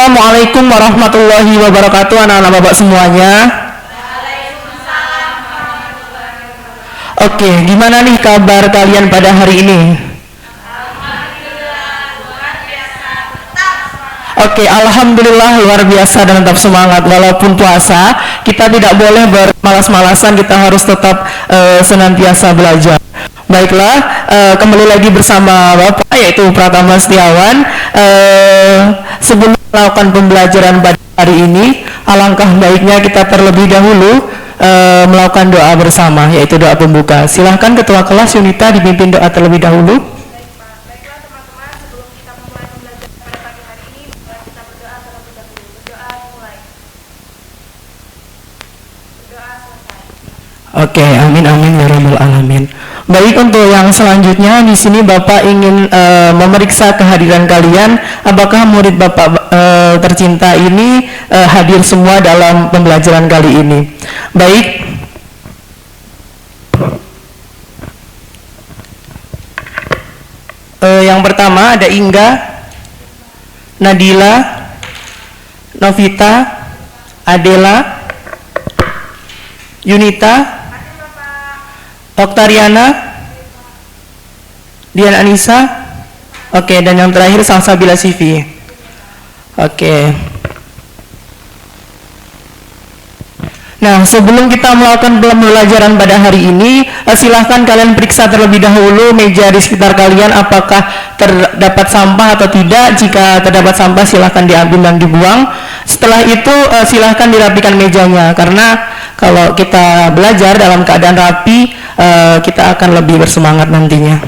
Assalamualaikum warahmatullahi wabarakatuh, anak-anak bapak semuanya. Waalaikumsalam warahmatullahi wabarakatuh. Oke, gimana nih kabar kalian pada hari ini? Alhamdulillah luar biasa, tetap semangat. Oke, alhamdulillah luar biasa dan tetap semangat. Walaupun puasa, kita tidak boleh bermalas-malasan, kita harus tetap senantiasa belajar. Baiklah, kembali lagi bersama Bapak yaitu Pratama Setiawan. Sebelum melakukan pembelajaran pada hari ini, alangkah baiknya kita terlebih dahulu melakukan doa bersama, yaitu doa pembuka. Silahkan Ketua Kelas Yunita dipimpin doa terlebih dahulu. Baiklah teman-teman, sebelum kita memulai pembelajaran pada pagi hari ini, kita berdoa terlebih dahulu. Berdoa mulai. Berdoa selesai. Oke, amin amin ya rabbal alamin. Baik, untuk yang selanjutnya di sini Bapak ingin memeriksa kehadiran kalian, apakah murid Bapak tercinta ini hadir semua dalam pembelajaran kali ini. Baik. Yang pertama ada Ingga, Nadila, Novita, Adela, Yunita, Oktariana, Dian Anissa, oke, dan yang terakhir Salsabila Sivi. Oke. Nah, sebelum kita melakukan pembelajaran pada hari ini, silahkan kalian periksa terlebih dahulu meja di sekitar kalian apakah terdapat sampah atau tidak. Jika terdapat sampah, silahkan diambil dan dibuang. Setelah itu silahkan dirapikan mejanya, karena kalau kita belajar dalam keadaan rapi, kita akan lebih bersemangat nantinya.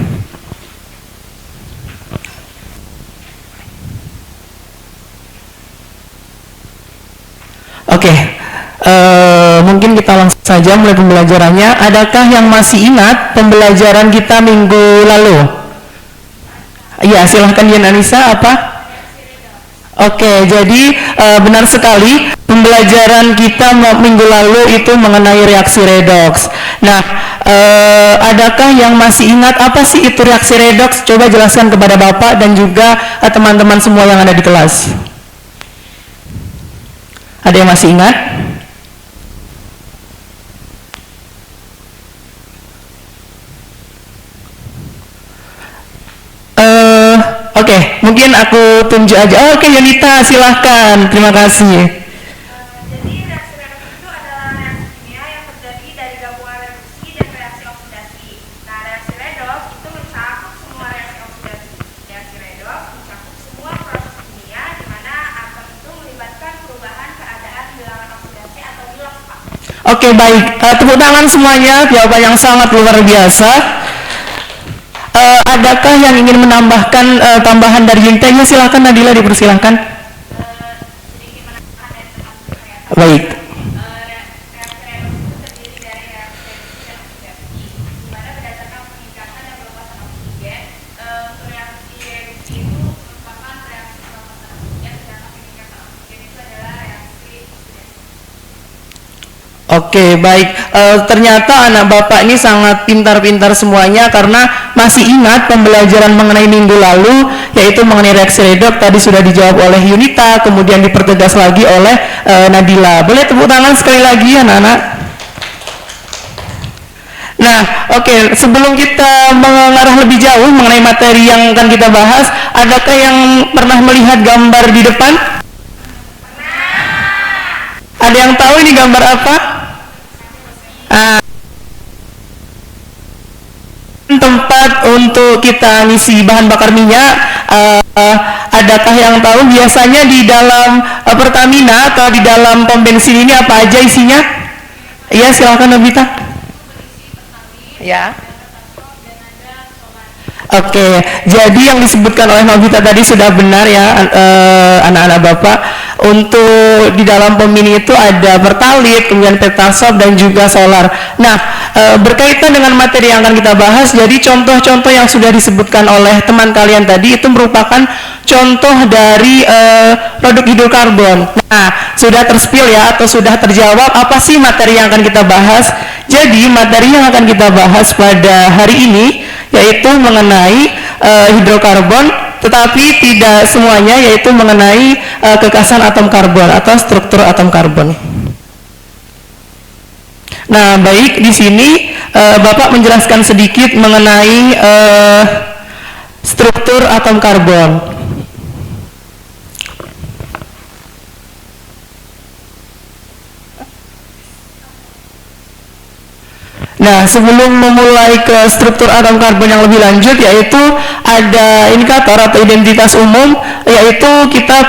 Oke, mungkin kita langsung saja mulai pembelajarannya. Adakah yang masih ingat pembelajaran kita minggu lalu? Iya, silahkan Dian Anissa, apa? Oke, jadi benar sekali pembelajaran kita minggu lalu itu mengenai reaksi redoks. Nah, adakah yang masih ingat apa sih itu reaksi redoks? Coba jelaskan kepada Bapak dan juga teman-teman semua yang ada di kelas. Ada yang masih ingat? Oke, mungkin aku tunjuk aja. Oke, Yunita, silahkan. Terima kasih. Jadi reaksi redoks itu adalah reaksi kimia yang terjadi dari gabungan reduksi dan reaksi oksidasi. Nah, reaksi redoks itu mencakup semua reaksi oksidasi. Reaksi redoks mencakup semua proses kimia di mana atom itu melibatkan perubahan keadaan bilangan oksidasi atau bilas, Pak. Oke, baik. Tepuk tangan semuanya. Jawaban yang sangat luar biasa. Adakah yang ingin menambahkan tambahan dari Yunita? Ya, silahkan Nadila, dipersilahkan. Sedikit menambahkan dari teman-teman saya. Baik. Reaksi redoks itu terdiri dari reaksi reduksi dan oksidasi, di mana berdasarkan peningkatan dan pelepasan oksigen, reaksi reduksi itu merupakan reaksi pelepasan oksigen, sedangkan peningkatan oksigen itu adalah reaksi oksidasi. Oke, baik. Ternyata anak Bapak ini sangat pintar-pintar semuanya karena masih ingat pembelajaran mengenai minggu lalu, yaitu mengenai reaksi redoks. Tadi sudah dijawab oleh Yunita, kemudian dipertegas lagi oleh Nadila. Boleh tepuk tangan sekali lagi, anak-anak? Nah, oke, sebelum kita mengarah lebih jauh mengenai materi yang akan kita bahas, adakah yang pernah melihat gambar di depan? Ada yang tahu ini gambar apa? Tempat untuk kita ngisi bahan bakar minyak. Adakah yang tahu biasanya di dalam Pertamina atau di dalam pom bensin ini apa aja isinya? Iya, silakan Nobita. Ya. Oke, jadi yang disebutkan oleh Nobita tadi sudah benar ya, anak-anak Bapak. Untuk di dalam pom ini itu ada Pertalite, kemudian Pertasop dan juga solar. Nah, berkaitan dengan materi yang akan kita bahas, jadi contoh-contoh yang sudah disebutkan oleh teman kalian tadi itu merupakan contoh dari produk hidrokarbon. Nah, sudah terspill ya atau sudah terjawab apa sih materi yang akan kita bahas? Jadi materi yang akan kita bahas pada hari ini yaitu mengenai hidrokarbon tetapi tidak semuanya, yaitu mengenai kekasan atom karbon atau struktur atom karbon. Nah, baik, di sini Bapak menjelaskan sedikit mengenai struktur atom karbon. Nah, sebelum memulai ke struktur atom karbon yang lebih lanjut, yaitu ada indikator atau identitas umum, yaitu kita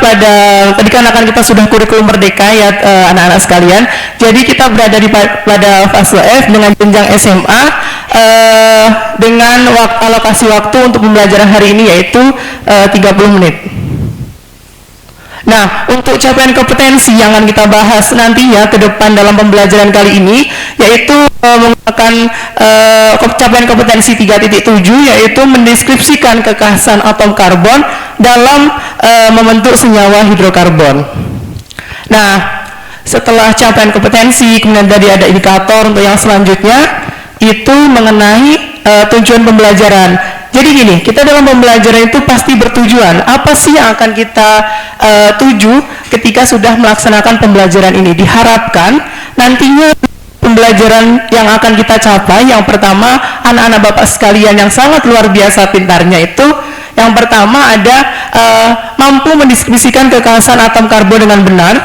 dikarenakan kita sudah kurikulum merdeka ya anak-anak sekalian, jadi kita berada pada fase F dengan jenjang SMA dengan alokasi waktu untuk pembelajaran hari ini yaitu 30 menit. Nah, untuk capaian kompetensi yang akan kita bahas nantinya ke depan dalam pembelajaran kali ini, yaitu menggunakan capaian kompetensi 3.7, yaitu mendeskripsikan kekhasan atom karbon dalam membentuk senyawa hidrokarbon. Nah, setelah capaian kompetensi, kemudian tadi ada indikator untuk yang selanjutnya, itu mengenai tujuan pembelajaran. Jadi gini, kita dalam pembelajaran itu pasti bertujuan. Apa sih yang akan kita tuju ketika sudah melaksanakan pembelajaran ini? Diharapkan nantinya pembelajaran yang akan kita capai, yang pertama, anak-anak Bapak sekalian yang sangat luar biasa pintarnya itu, yang pertama ada mampu mendeskripsikan kekhasan atom karbon dengan benar.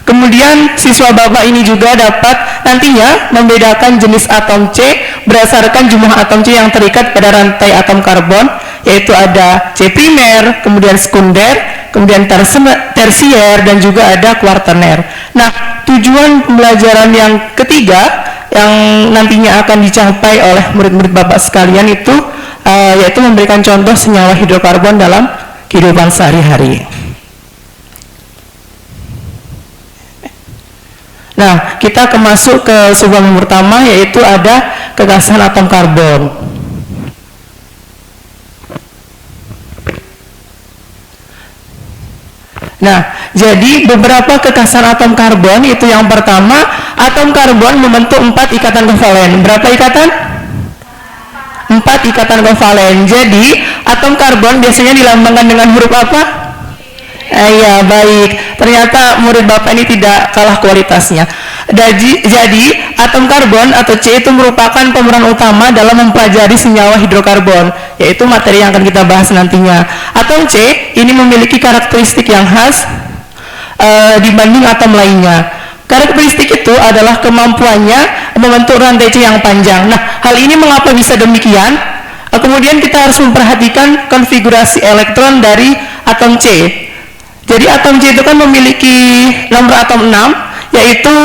Kemudian siswa Bapak ini juga dapat nantinya membedakan jenis atom C berdasarkan jumlah atom C yang terikat pada rantai atom karbon, yaitu ada C primer, kemudian sekunder, kemudian tersier, dan juga ada kuarterner. Nah, tujuan pembelajaran yang ketiga yang nantinya akan dicapai oleh murid-murid Bapak sekalian itu yaitu memberikan contoh senyawa hidrokarbon dalam kehidupan sehari-hari. Nah, kita masuk ke sub-bab yang pertama, yaitu ada kekhasan atom karbon. Nah, jadi beberapa kekhasan atom karbon itu yang pertama, atom karbon membentuk 4 ikatan kovalen. Berapa ikatan? 4 ikatan kovalen. Jadi, atom karbon biasanya dilambangkan dengan huruf apa? Ya, baik. Ternyata murid Bapak ini tidak kalah kualitasnya. Jadi, atom karbon atau C itu merupakan pemeran utama dalam mempelajari senyawa hidrokarbon, yaitu materi yang akan kita bahas nantinya. Atom C ini memiliki karakteristik yang khas dibanding atom lainnya. Karakteristik itu adalah kemampuannya membentuk rantai C yang panjang. Nah, hal ini mengapa bisa demikian? Kemudian kita harus memperhatikan konfigurasi elektron dari atom C. Jadi atom C itu kan memiliki nomor atom 6, yaitu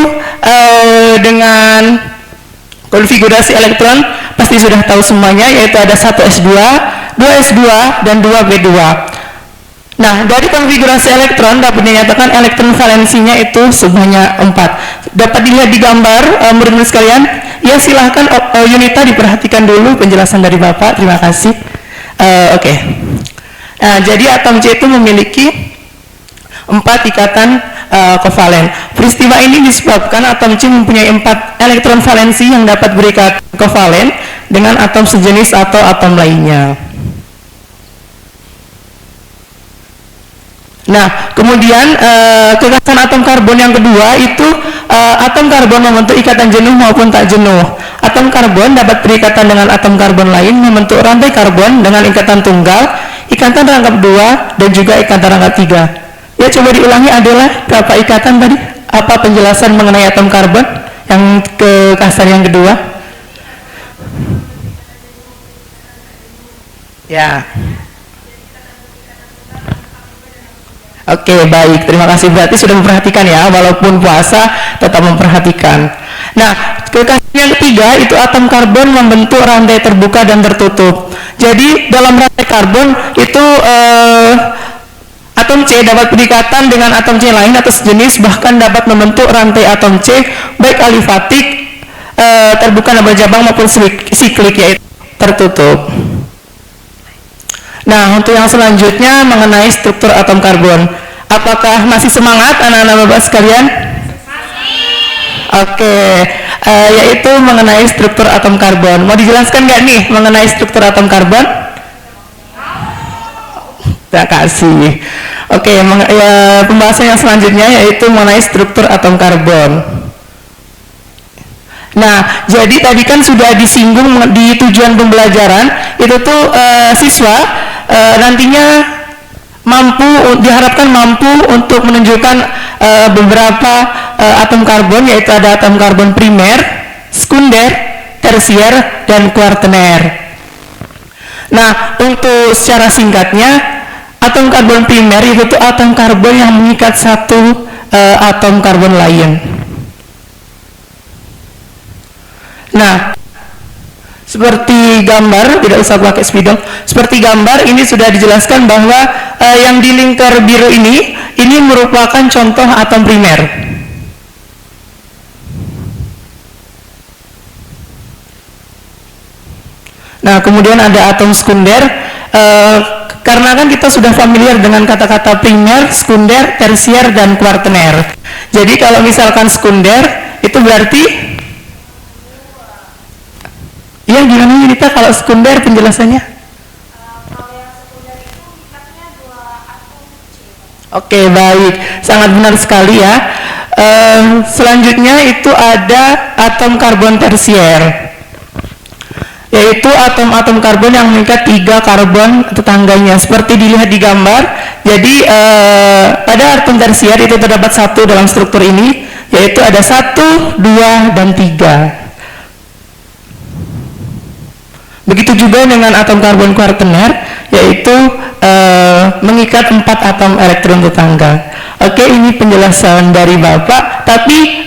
dengan konfigurasi elektron pasti sudah tahu semuanya, yaitu ada 1s2, 2s2, dan 2p2. Nah, dari konfigurasi elektron dapat dinyatakan elektron valensinya itu sebanyak 4. Dapat dilihat di gambar murid-murid sekalian. Ya, silahkan Yunita diperhatikan dulu penjelasan dari Bapak. Terima kasih. Oke. Nah, jadi atom C itu memiliki 4 ikatan kovalen. Peristiwa ini disebabkan atom C mempunyai 4 elektron valensi yang dapat berikat kovalen dengan atom sejenis atau atom lainnya. Nah, kemudian kekhasan atom karbon yang kedua itu atom karbon membentuk ikatan jenuh maupun tak jenuh. Atom karbon dapat berikatan dengan atom karbon lain membentuk rantai karbon dengan ikatan tunggal, ikatan rangkap 2, dan juga ikatan rangkap 3. Ya, coba diulangi adalah berapa ikatan tadi? Apa penjelasan mengenai atom karbon yang kekhasan yang kedua? Ya. Oke, baik. Terima kasih. Berarti sudah memperhatikan ya, walaupun puasa tetap memperhatikan. Nah, kekhasan yang ketiga itu atom karbon membentuk rantai terbuka dan tertutup. Jadi dalam rantai karbon itu atom C dapat berikatan dengan atom C lain atau sejenis, bahkan dapat membentuk rantai atom C baik alifatik, terbuka dan berjabang maupun siklik, yaitu tertutup. Nah, untuk yang selanjutnya mengenai struktur atom karbon. Apakah masih semangat anak-anak Bapak sekalian? Oke, yaitu mengenai struktur atom karbon. Mau dijelaskan nggak nih mengenai struktur atom karbon? Terima kasih. Oke, pembahasan yang selanjutnya yaitu mengenai struktur atom karbon. Nah, jadi tadi kan sudah disinggung di tujuan pembelajaran itu tuh siswa nantinya diharapkan mampu untuk menunjukkan beberapa atom karbon, yaitu ada atom karbon primer, sekunder, tersier, dan kuartener. Nah, untuk secara singkatnya, atom karbon primer itu tuh atom karbon yang mengikat satu atom karbon lain. Nah, seperti gambar, tidak usah pakai spidol. Seperti gambar ini sudah dijelaskan bahwa yang di lingkar biru ini merupakan contoh atom primer. Nah, kemudian ada atom sekunder. Karena kan kita sudah familiar dengan kata-kata primer, sekunder, tersier, dan kuartener. Jadi kalau misalkan sekunder itu berarti ya gimana Yunita kalau sekunder penjelasannya? Kalau yang sekunder itu ikatnya dua atom kecil. Oke, baik, sangat benar sekali ya. Selanjutnya itu ada atom karbon tersier, yaitu atom-atom karbon yang mengikat 3 karbon tetangganya seperti dilihat di gambar. Jadi pada atom tersier itu terdapat 1 dalam struktur ini, yaitu ada 1, 2, dan 3. Begitu juga dengan atom karbon kuartener, yaitu mengikat 4 atom elektron tetangga. Oke, ini penjelasan dari Bapak, tapi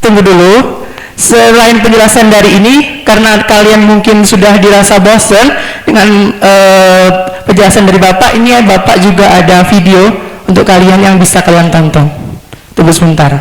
tunggu dulu. Selain penjelasan dari ini, karena kalian mungkin sudah dirasa bosan dengan penjelasan dari Bapak, ini Bapak juga ada video untuk kalian yang bisa kalian tonton. Tunggu sebentar.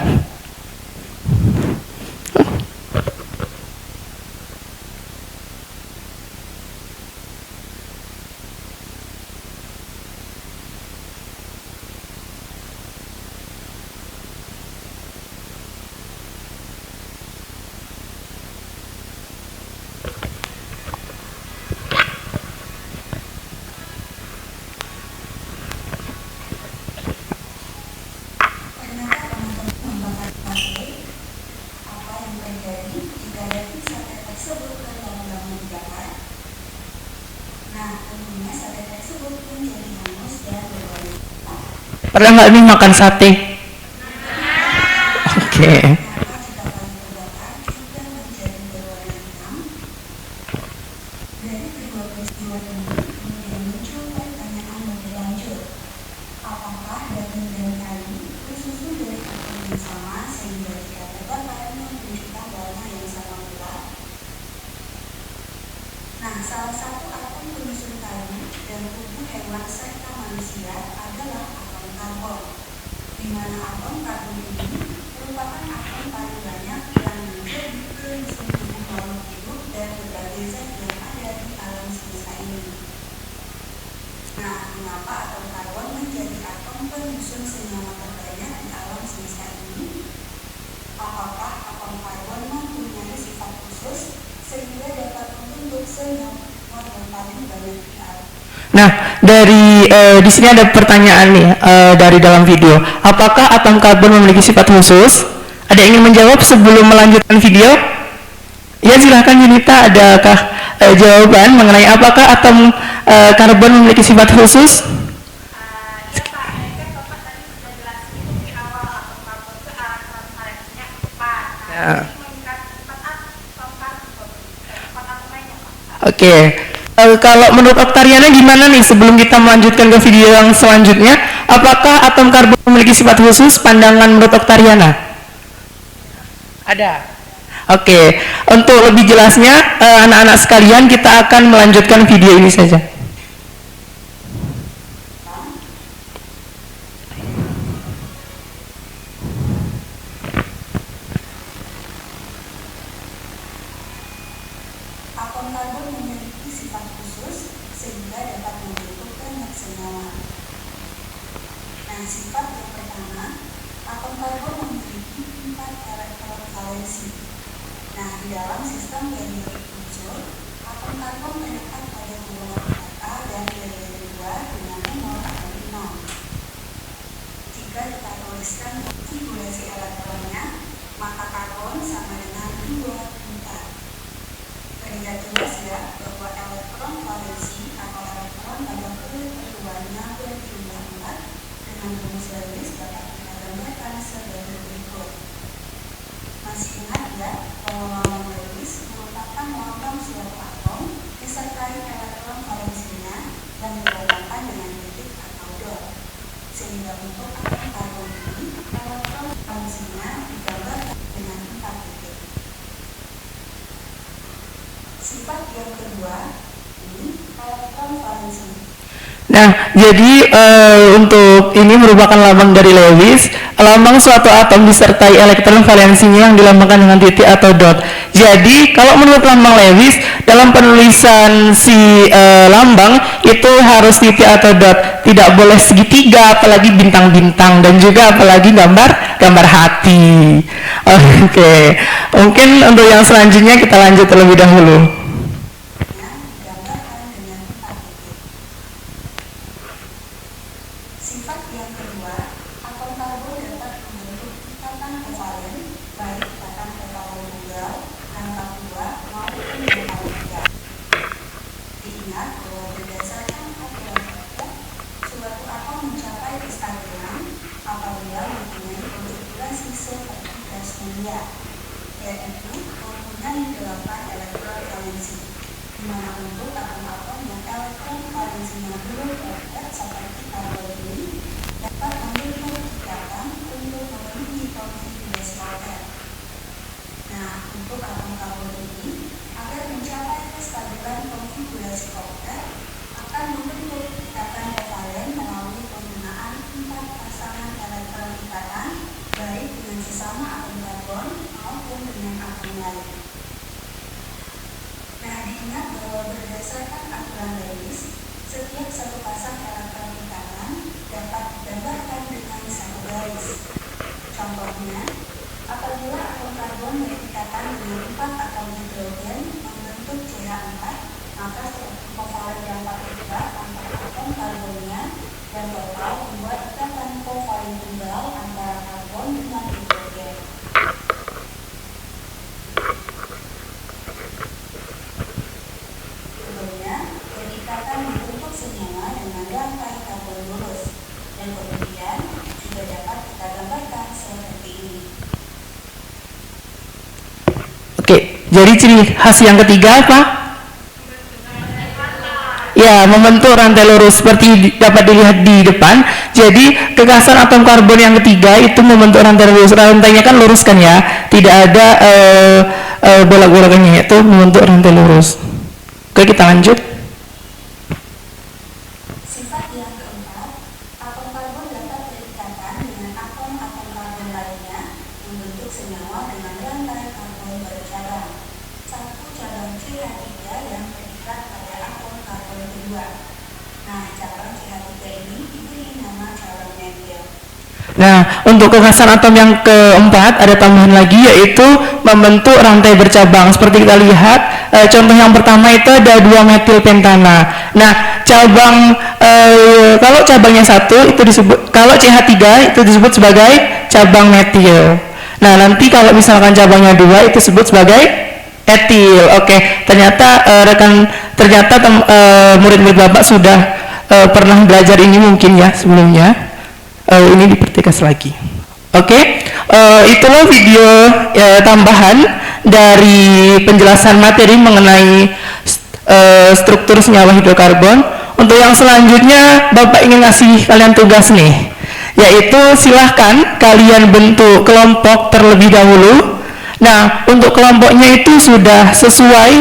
Pernah nggak nih makan sate? Oke. Nah, salah satu atom penyusun kayu dan tubuh hewan serta manusia adalah atom karbon, di mana atom karbon ini merupakan atom paling banyak yang menjadi penyusun tubuh makhluk hidup dan berbagai zat yang ada di alam semesta ini. Nah, mengapa atom karbon menjadi atom penyusun senyawa terbanyak di alam semesta ini? Apakah atom karbon mempunyai sifat khusus sehingga dapat membentuk senyawa yang paling banyak di alam? Nah, dari di sini ada pertanyaan nih dari dalam video. Apakah atom karbon memiliki sifat khusus? Ada yang ingin menjawab sebelum melanjutkan video? Ya, silahkan Yunita. Adakah jawaban mengenai apakah atom karbon memiliki sifat khusus? Iya Pak, kan Bapak tadi sudah jelasin di awal atom karbon itu transparansinya 4. Ya. Ini mengikat 4 atom karbon, 4 atom lainnya Pak. Oke. Kalau menurut Oktariana gimana nih sebelum kita melanjutkan ke video yang selanjutnya? Apakah atom karbon memiliki sifat khusus? Pandangan menurut Oktariana? Ada. Oke. Untuk lebih jelasnya, anak-anak sekalian, kita akan melanjutkan video ini saja. Atom karbon memiliki sifat khusus sehingga dapat membentuk banyak senyawa. Nah, sifat yang pertama, atom karbon memiliki 4 elektron valensi. Nah, di dalam sistem periode unsur, atom karbon terletak pada golongan A dan periode 2 dengan nomor 4. 0. Jika kita tuliskan konfigurasi elektronnya, maka karbon sama dengan 24. Terlihat jelas ya bahwa elektron valensi atau elektron pada kulit keduanya berjumlah 4 dengan rumus Lewis dapat kita gambarkan sebagai berikut. Masih ingat ya bahwa lambang Lewis merupakan lambang suatu atom disertai elektron valensinya dan dilambangkan dengan titik atau dot. Sehingga untuk atom karbon ini elektron valensinya digambarkan dengan 4 titik. Sifat yang kedua ini elektron valensi. Nah, jadi untuk ini merupakan lambang dari Lewis, lambang suatu atom disertai elektron valensinya yang dilambangkan dengan titik atau dot. Jadi, kalau menurut lambang Lewis, dalam penulisan si lambang itu harus titik atau dot, tidak boleh segitiga, apalagi bintang-bintang, dan juga apalagi gambar hati. Oke, mungkin untuk yang selanjutnya kita lanjut terlebih dahulu. Sifat yang kedua, atom karbon dapat membentuk ikatan kovalen, baik ikatan kovalen tunggal, dampak 2 maupun dampak 3. Diingat bahwa berdasarkan aturan Fokker, suatu atom mencapai kestabilan apabila mempunyai konfigurasi seperti gas mulia, yaitu mempunyai 8 elektron valensi, di mana untuk atom-atom yang elektron valensinya belum terdapat seperti karbon ini dapat membentuk ikatan untuk memenuhi konfigurasi Fokker. Nah, untuk atom karbon ini agar mencapai kestabilan konfigurasi Fokker akan membentuk ikatan kovalen melalui penggunaan 4 pasangan elektron ikatan baik dengan sesama atom karbon maupun dengan atom lain. Nah, diingat bahwa berdasarkan aturan Lewis, setiap satu pasang elektron ikatan dapat digambarkan dengan satu garis. Contohnya, apabila atom karbon berikatan dengan 4 atom hidrogen membentuk CH4, maka struktur kovalen yang terlibat antara atom karbonnya dan total membuat ikatan kovalen tunggal antara karbon dengan hidrogen. Sebelumnya, berikatan dibentuk senyawa dengan rantai karbon lurus, dan kemudian juga dapat kita gambarkan seperti ini. Oke, jadi ciri khas yang ketiga apa? Ya, membentuk rantai lurus seperti dapat dilihat di depan. Jadi kekhasan atom karbon yang ketiga itu membentuk rantai lurus. Rantainya kan lurus kan ya, tidak ada bolak-balakannya, itu membentuk rantai lurus. Oke, kita lanjut. Sifat yang keempat, atom karbon dapat berikatan dengan atom-atom karbon lainnya membentuk senyawa dengan rantai karbon bercabang. Satu cabang CH3 yang terikat pada atom karbon kedua. Nah, cabang CH3 ini diberi nama cabang metil. Nah, untuk kekhasan atom yang keempat ada tambahan lagi, yaitu membentuk rantai bercabang. Seperti kita lihat, contoh yang pertama itu ada 2 metil pentana. Nah, cabang kalau cabangnya 1 itu disebut, kalau CH3 itu disebut sebagai cabang metil. Nah, nanti kalau misalkan cabangnya 2 itu disebut sebagai etil. Oke, ternyata murid-murid Bapak sudah pernah belajar ini mungkin ya sebelumnya. Ini dipertegas lagi. Oke, itulah video tambahan dari penjelasan materi mengenai struktur senyawa hidrokarbon. Untuk yang selanjutnya Bapak ingin ngasih kalian tugas nih, yaitu silahkan kalian bentuk kelompok terlebih dahulu. Nah, untuk kelompoknya itu sudah sesuai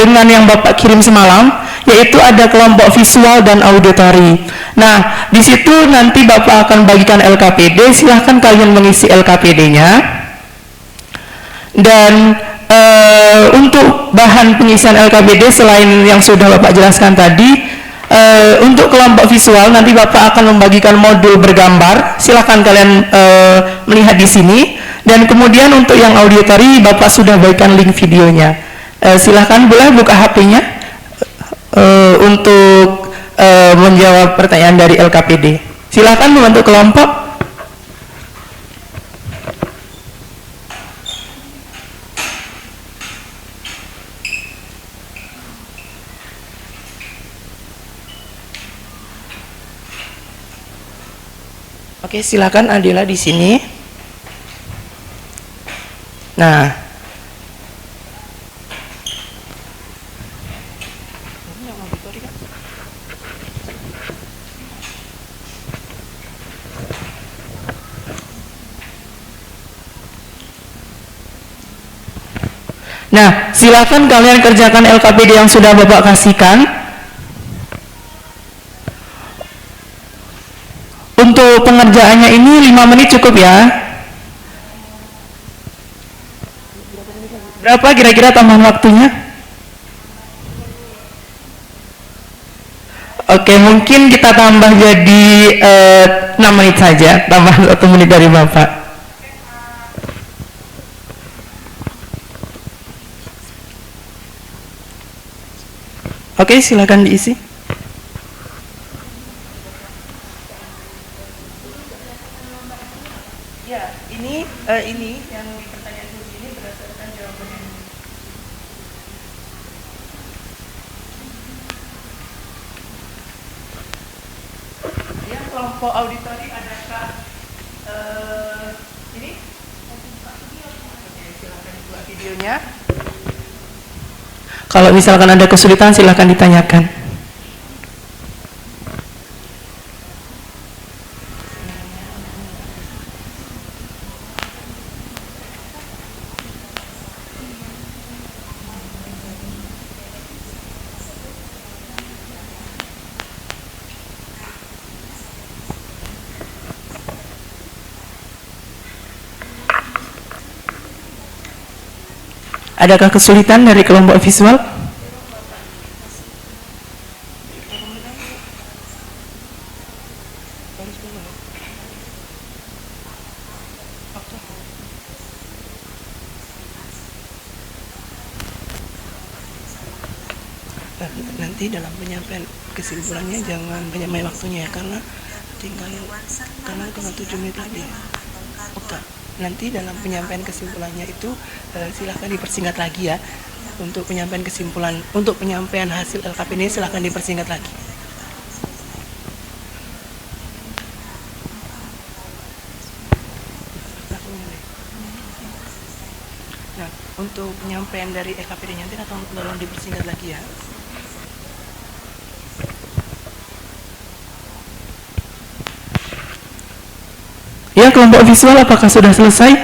dengan yang Bapak kirim semalam, yaitu ada kelompok visual dan auditory. Nah, di situ nanti Bapak akan bagikan LKPD, silahkan kalian mengisi LKPD-nya. Dan untuk bahan pengisian LKPD selain yang sudah Bapak jelaskan tadi, untuk kelompok visual nanti Bapak akan membagikan modul bergambar, silahkan kalian melihat di sini. Dan kemudian untuk yang auditory Bapak sudah bagikan link videonya. Silahkan boleh buka HP-nya untuk menjawab pertanyaan dari LKPD. Silakan membantu kelompok. Oke, silakan Adila di sini. Nah, silakan kalian kerjakan LKPD yang sudah Bapak kasihkan. Untuk pengerjaannya ini 5 menit cukup ya. Berapa kira-kira tambahan waktunya? Oke, mungkin kita tambah jadi 6 menit saja, tambah 1 menit dari Bapak. Oke, silakan diisi. Ya, ini yang pertanyaan ini berdasarkan jawabannya. Ya, kelompok auditori adakah ini? Oke, silakan buat videonya. Kalau misalkan ada kesulitan silahkan ditanyakan. Adakah kesulitan dari kelompok visual? Nanti dalam penyampaian kesimpulannya jangan banyak waktunya ya, karena tinggal 7 menit lagi. Oke. Nanti dalam penyampaian kesimpulannya itu silahkan dipersingkat lagi ya. Untuk penyampaian kesimpulan, untuk penyampaian hasil LKPD silahkan dipersingkat lagi. Nah, untuk penyampaian dari LKPD nanti tolong dipersingkat lagi ya. Ya, kelompok visual apakah sudah selesai?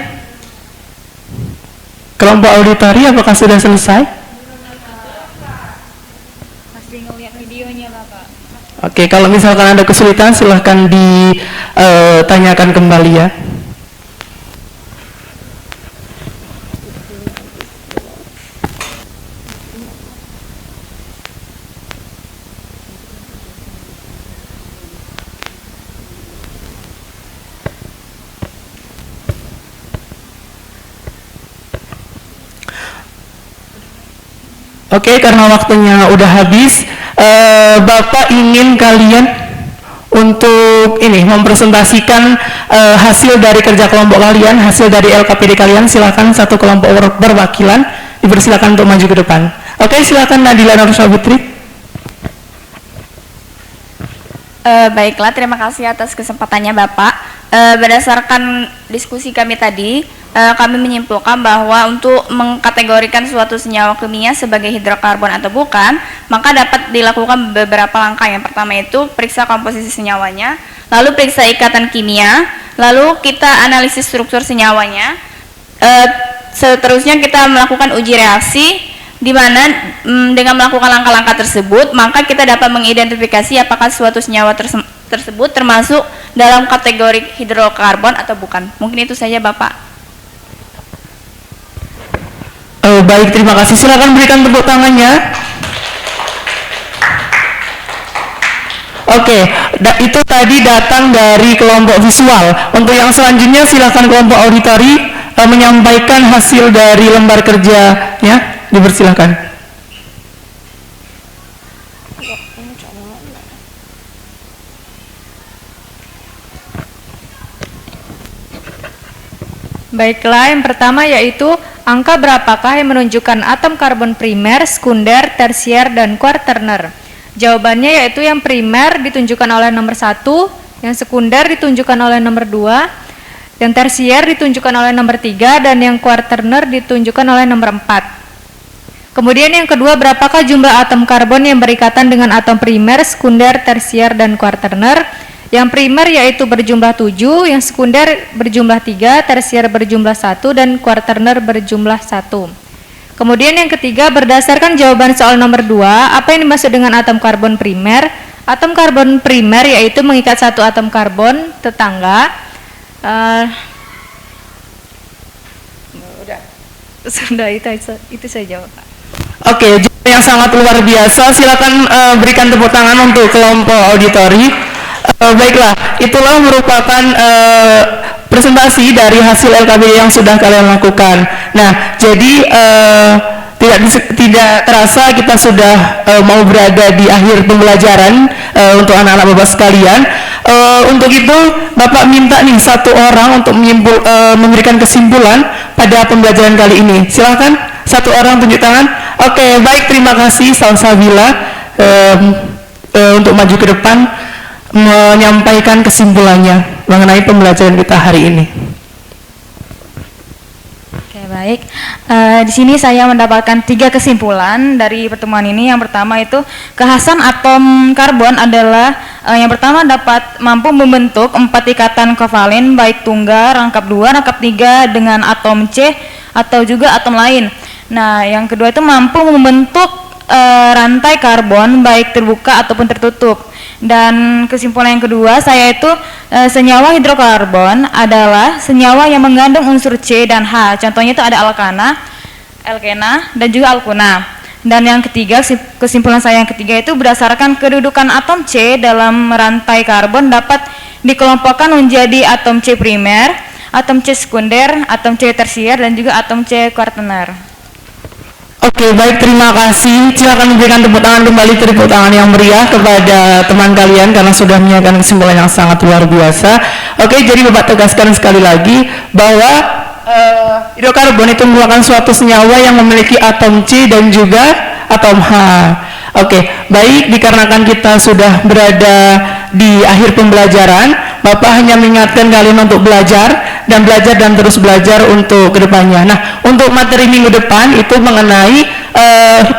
Kelompok auditori apakah sudah selesai? Masih ngeliat videonya Bapak. Oke, kalau misalkan ada kesulitan silahkan ditanyakan kembali ya. Oke, karena waktunya udah habis, Bapak ingin kalian untuk mempresentasikan hasil dari kerja kelompok kalian, hasil dari LKPD kalian. Silakan satu kelompok perwakilan dipersilakan untuk maju ke depan. Oke, silakan Nadila Nursa Putri. Baiklah, terima kasih atas kesempatannya Bapak. Berdasarkan diskusi kami tadi, kami menyimpulkan bahwa untuk mengkategorikan suatu senyawa kimia sebagai hidrokarbon atau bukan, maka dapat dilakukan beberapa langkah. Yang pertama itu periksa komposisi senyawanya, lalu periksa ikatan kimia, lalu kita analisis struktur senyawanya. Seterusnya kita melakukan uji reaksi, di mana dengan melakukan langkah-langkah tersebut, maka kita dapat mengidentifikasi apakah suatu senyawa tersebut termasuk dalam kategori hidrokarbon atau bukan. Mungkin itu saja Bapak. Baik, terima kasih. Silakan berikan tepuk tangannya. Oke, itu tadi datang dari kelompok visual. Untuk yang selanjutnya silakan kelompok auditori menyampaikan hasil dari lembar kerja ya. Dipersilakan. Baiklah, yang pertama yaitu angka berapakah yang menunjukkan atom karbon primer, sekunder, tersier, dan kuaterner? Jawabannya yaitu yang primer ditunjukkan oleh nomor 1, yang sekunder ditunjukkan oleh nomor 2, yang tersier ditunjukkan oleh nomor 3, dan yang kuaterner ditunjukkan oleh nomor 4. Kemudian yang kedua, berapakah jumlah atom karbon yang berikatan dengan atom primer, sekunder, tersier, dan kuaterner? Yang primer yaitu berjumlah 7, yang sekunder berjumlah 3, tersier berjumlah 1, dan kuaterner berjumlah 1. Kemudian yang ketiga, berdasarkan jawaban soal nomor 2, apa yang dimaksud dengan atom karbon primer? Atom karbon primer yaitu mengikat satu atom karbon tetangga. Sudah itu saja, Pak. Oke, jawaban yang sangat luar biasa. Silakan berikan tepuk tangan untuk kelompok auditori. Baiklah, itulah merupakan presentasi dari hasil LKB yang sudah kalian lakukan. Nah, jadi tidak terasa kita sudah mau berada di akhir pembelajaran untuk anak-anak Bapak sekalian. Untuk itu, Bapak minta nih satu orang untuk memberikan kesimpulan pada pembelajaran kali ini. Silakan, satu orang tunjuk tangan. Oke, baik, terima kasih Salsabila untuk maju ke depan menyampaikan kesimpulannya mengenai pembelajaran kita hari ini. Oke, baik. Di sini saya mendapatkan 3 kesimpulan dari pertemuan ini. Yang pertama itu kekhasan atom karbon adalah yang pertama dapat mampu membentuk 4 ikatan kovalen baik tunggal, rangkap 2, rangkap 3 dengan atom C atau juga atom lain. Nah, yang kedua itu mampu membentuk rantai karbon baik terbuka ataupun tertutup. Dan kesimpulan yang kedua saya itu senyawa hidrokarbon adalah senyawa yang mengandung unsur C dan H. Contohnya itu ada alkana, alkena, dan juga alkuna. Dan yang ketiga, kesimpulan saya yang ketiga itu berdasarkan kedudukan atom C dalam rantai karbon dapat dikelompokkan menjadi atom C primer, atom C sekunder, atom C tersier, dan juga atom C kuaterner. Oke, baik, terima kasih. Silakan memberikan tepuk tangan kembali, tepuk tangan yang meriah kepada teman kalian karena sudah menyampaikan kesimpulan yang sangat luar biasa. Oke, jadi Bapak tegaskan sekali lagi bahwa hidrokarbon itu merupakan suatu senyawa yang memiliki atom C dan juga atom H. Oke, baik, dikarenakan kita sudah berada di akhir pembelajaran, Bapak hanya mengingatkan kalian untuk belajar dan terus belajar untuk kedepannya. Nah, untuk materi minggu depan itu mengenai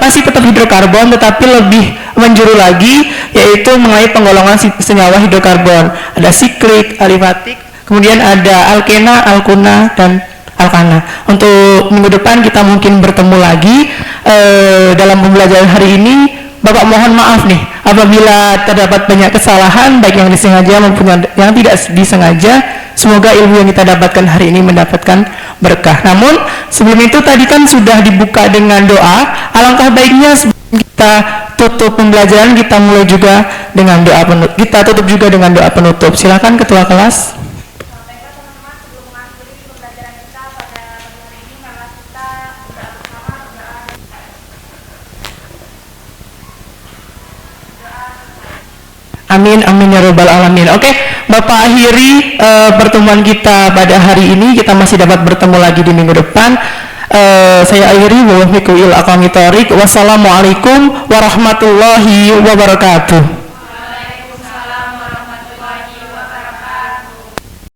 masih tetap hidrokarbon tetapi lebih menjuru lagi, yaitu mengenai penggolongan senyawa hidrokarbon. Ada siklik, alifatik, kemudian ada alkena, alkuna, dan alkana. Untuk minggu depan kita mungkin bertemu lagi dalam pembelajaran hari ini. Bapak mohon maaf nih apabila terdapat banyak kesalahan baik yang disengaja maupun yang tidak disengaja. Semoga ilmu yang kita dapatkan hari ini mendapatkan berkah. Namun sebelum itu tadi kan sudah dibuka dengan doa. Alangkah baiknya sebelum kita tutup pembelajaran kita mulai juga dengan doa penutup. Kita tutup juga dengan doa penutup. Silakan ketua kelas. Baiklah teman-teman, sebelum mengakhiri pembelajaran kita pada pagi hari ini, mari kita berdoa bersama. Amin, amin ya robbal alamin. Oke, Bapak akhiri pertemuan kita pada hari ini. Kita masih dapat bertemu lagi di minggu depan. Saya akhiri. Wassalamualaikum warahmatullahi wabarakatuh.